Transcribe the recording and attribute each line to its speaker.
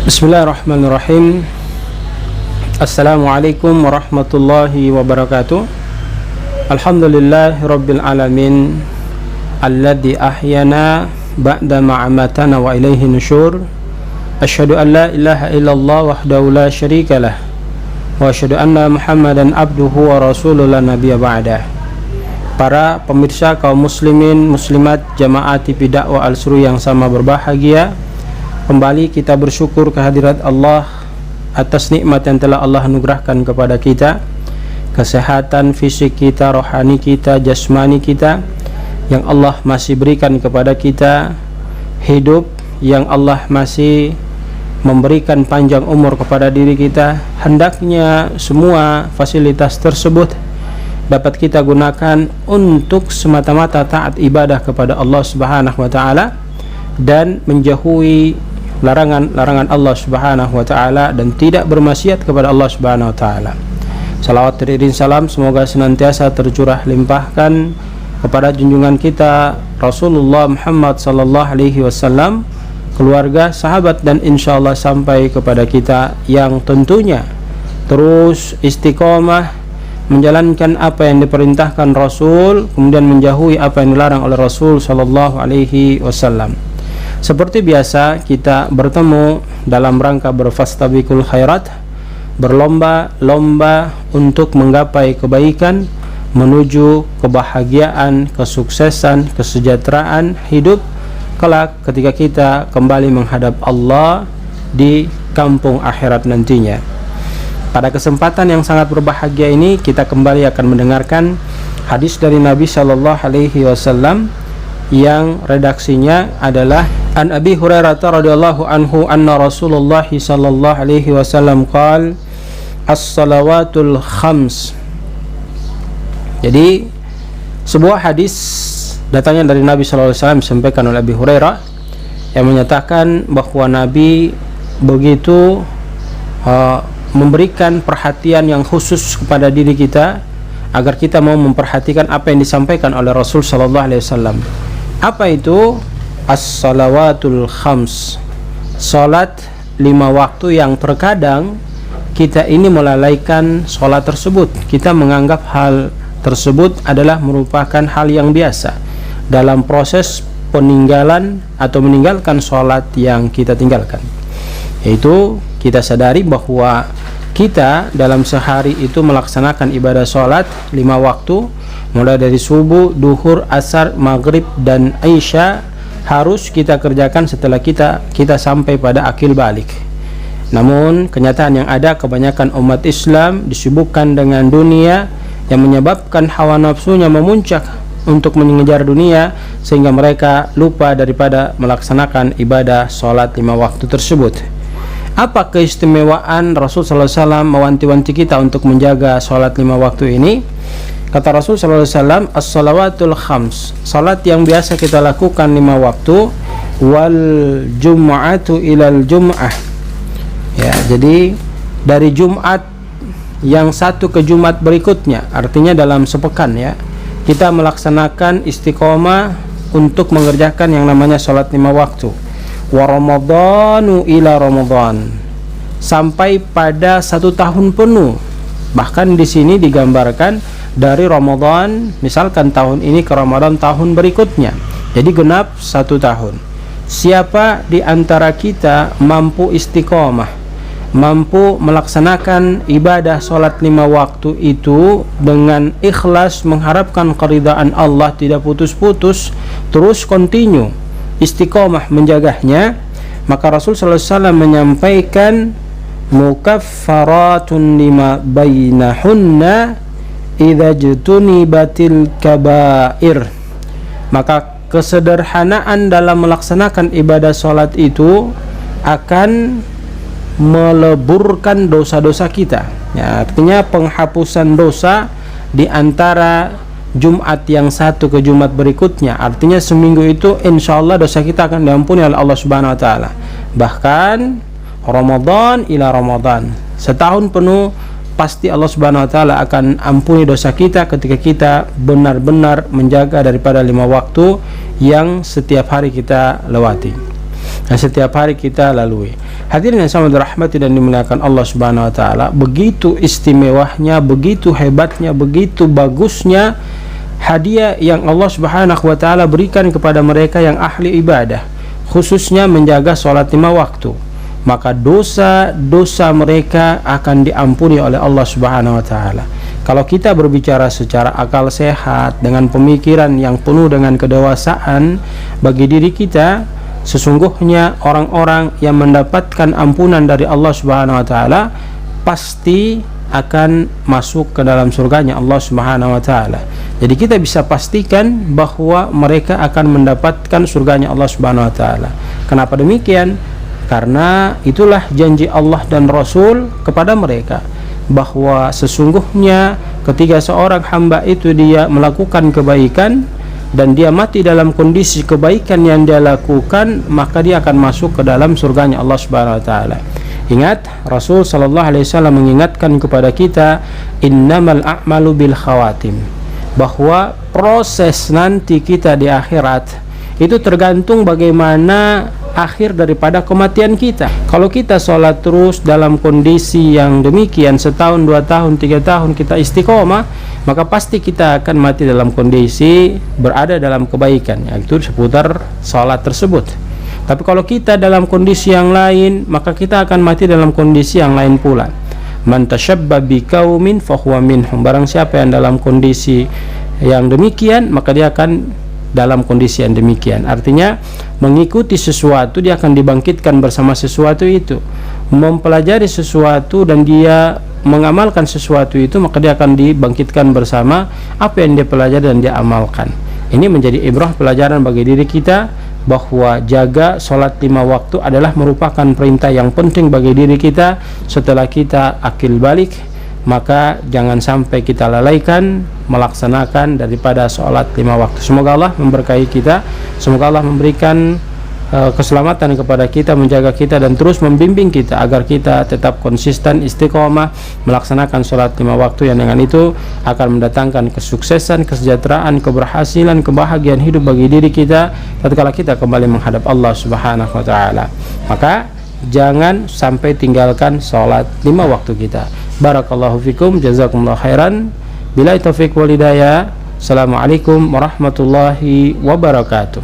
Speaker 1: Bismillahirrahmanirrahim. Assalamualaikum warahmatullahi wabarakatuh. Alhamdulillahirabbil alamin alladzi ahyana ba'da ma amatana wa ilaihi nusyur. Asyhadu an la ilaha illallah wahdahu la syarikalah wa asyhadu anna Muhammadan abduhu wa rasuluhu la nabiyya ba'dah. Para pemirsa kaum muslimin muslimat jamaah TV dakwah Al-Suru yang sama berbahagia, kembali kita bersyukur kehadirat Allah atas nikmat yang telah Allah anugerahkan kepada kita, kesehatan fisik kita, rohani kita, jasmani kita yang Allah masih berikan kepada kita, hidup yang Allah masih memberikan panjang umur kepada diri kita. Hendaknya semua fasilitas tersebut dapat kita gunakan untuk semata-mata taat ibadah kepada Allah Subhanahu wa taala dan menjauhi larangan-larangan Allah Subhanahu wa taala dan tidak bermaksiat kepada Allah Subhanahu wa taala. Salawat dan salam semoga senantiasa tercurah limpahkan kepada junjungan kita Rasulullah Muhammad sallallahu alaihi wasallam, keluarga, sahabat dan insyaallah sampai kepada kita yang tentunya terus istiqomah menjalankan apa yang diperintahkan Rasul, kemudian menjauhi apa yang dilarang oleh Rasul sallallahu alaihi wasallam. Seperti biasa kita bertemu dalam rangka berfastabiqul khairat, berlomba-lomba untuk menggapai kebaikan, menuju kebahagiaan, kesuksesan, kesejahteraan hidup kelak ketika kita kembali menghadap Allah di kampung akhirat nantinya. Pada kesempatan yang sangat berbahagia ini kita kembali akan mendengarkan hadis dari Nabi sallallahu alaihi wasallam yang redaksinya adalah An Abi Hurairah radhiyallahu anhu anna Rasulullah sallallahu alaihi wasallam qaal as-salawatul khams. Jadi sebuah hadis datangnya dari Nabi sallallahu alaihi wasallam disampaikan oleh Abi Hurairah yang menyatakan bahwa Nabi begitu memberikan perhatian yang khusus kepada diri kita agar kita mau memperhatikan apa yang disampaikan oleh Rasul sallallahu alaihi wasallam. Apa itu? As-salawatul khams, salat 5 waktu yang terkadang kita ini melalaikan salat tersebut. Kita menganggap hal tersebut adalah merupakan hal yang biasa dalam proses peninggalan atau meninggalkan salat yang kita tinggalkan. Yaitu kita sadari bahwa kita dalam sehari itu melaksanakan ibadah salat 5 waktu, mulai dari subuh, duhur, asar, maghrib dan isya harus kita kerjakan setelah kita sampai pada akil balik. Namun kenyataan yang ada, kebanyakan umat Islam disibukkan dengan dunia yang menyebabkan hawa nafsunya memuncak untuk mengejar dunia sehingga mereka lupa daripada melaksanakan ibadah salat 5 waktu tersebut. Apa keistimewaan Rasul sallallahu alaihi wasallam mewanti-wanti kita untuk menjaga salat 5 waktu ini? Kata Rasul sallallahu alaihi wasallam, as-salawatul khams, salat yang biasa kita lakukan 5 waktu, wal jum'atu ilal jum'ah. Ya, jadi dari Jumat yang satu ke Jumat berikutnya, artinya dalam sepekan ya, kita melaksanakan istiqomah untuk mengerjakan yang namanya salat 5 waktu. Wa ramadhanu ila ramadhan, sampai pada 1 tahun penuh. Bahkan di sini digambarkan dari Ramadan, misalkan tahun ini ke Ramadan tahun berikutnya, jadi genap 1 tahun. Siapa di antara kita mampu istiqomah, mampu melaksanakan ibadah salat 5 waktu itu dengan ikhlas mengharapkan keridhaan Allah, tidak putus-putus, terus continue istiqomah menjaganya, maka Rasul sallallahu alaihi wasallam menyampaikan mukaffaratun lima bainahunna idza jutunibatil kabair. Maka kesederhanaan dalam melaksanakan ibadah salat itu akan meleburkan dosa-dosa kita ya, artinya penghapusan dosa di antara Jumat yang satu ke Jumat berikutnya, artinya seminggu itu insyaallah dosa kita akan diampuni oleh Allah Subhanahu wa taala. Bahkan Ramadan ila Ramadan, setahun penuh pasti Allah Subhanahu wa taala akan ampuni dosa kita ketika kita benar-benar menjaga daripada 5 waktu yang setiap hari kita lewati. Nah, setiap hari kita lalui. Hadirin yang sama dirahmati dan dimuliakan Allah Subhanahu wa taala, begitu istimewanya, begitu hebatnya, begitu bagusnya hadiah yang Allah Subhanahu wa taala berikan kepada mereka yang ahli ibadah, khususnya menjaga salat 5 waktu. Maka dosa-dosa mereka akan diampuni oleh Allah Subhanahu wa taala. Kalau kita berbicara secara akal sehat dengan pemikiran yang penuh dengan kedewasaan bagi diri kita, sesungguhnya orang-orang yang mendapatkan ampunan dari Allah Subhanahu wa taala pasti akan masuk ke dalam surganya Allah Subhanahu wa taala. Jadi kita bisa pastikan bahwa mereka akan mendapatkan surganya Allah Subhanahu wa taala. Kenapa demikian? Karena itulah janji Allah dan Rasul kepada mereka, bahwa sesungguhnya ketika seorang hamba itu dia melakukan kebaikan dan dia mati dalam kondisi kebaikan yang dia lakukan, maka dia akan masuk ke dalam surganya Allah Subhanahu wa taala. Ingat, Rasul sallallahu alaihi wasallam mengingatkan kepada kita, innamal a'malu bil khawatim, bahwa proses nanti kita di akhirat itu tergantung bagaimana akhir daripada kematian kita. Kalau kita sholat terus dalam kondisi yang demikian, setahun, 2 tahun, 3 tahun kita istiqomah, maka pasti kita akan mati dalam kondisi berada dalam kebaikan, yaitu seputar sholat tersebut. Tapi kalau kita dalam kondisi yang lain, maka kita akan mati dalam kondisi yang lain pula. Man tashabba biqaumin fahuwa minhum. Barang siapa yang dalam kondisi yang demikian, maka dia akan dalam kondisi yang demikian. Artinya mengikuti sesuatu, dia akan dibangkitkan bersama sesuatu itu. Mempelajari sesuatu dan dia mengamalkan sesuatu itu, maka dia akan dibangkitkan bersama apa yang dia pelajari dan dia amalkan. Ini menjadi ibrah pelajaran bagi diri kita, bahwa jaga sholat 5 waktu adalah merupakan perintah yang penting bagi diri kita. Setelah kita akil balik, maka jangan sampai kita lalaikan melaksanakan daripada sholat 5 waktu. Semoga Allah memberkahi kita, semoga Allah memberikan keselamatan kepada kita, menjaga kita dan terus membimbing kita agar kita tetap konsisten istiqomah melaksanakan sholat 5 waktu, yang dengan itu akan mendatangkan kesuksesan, kesejahteraan, keberhasilan, kebahagiaan hidup bagi diri kita tatkala kita kembali menghadap Allah Subhanahu wa taala. Maka jangan sampai tinggalkan sholat 5 waktu kita. Barakallahu fikum, jazakumullah khairan. Billahi taufiq wal hidayah. Assalamualaikum warahmatullahi wabarakatuh.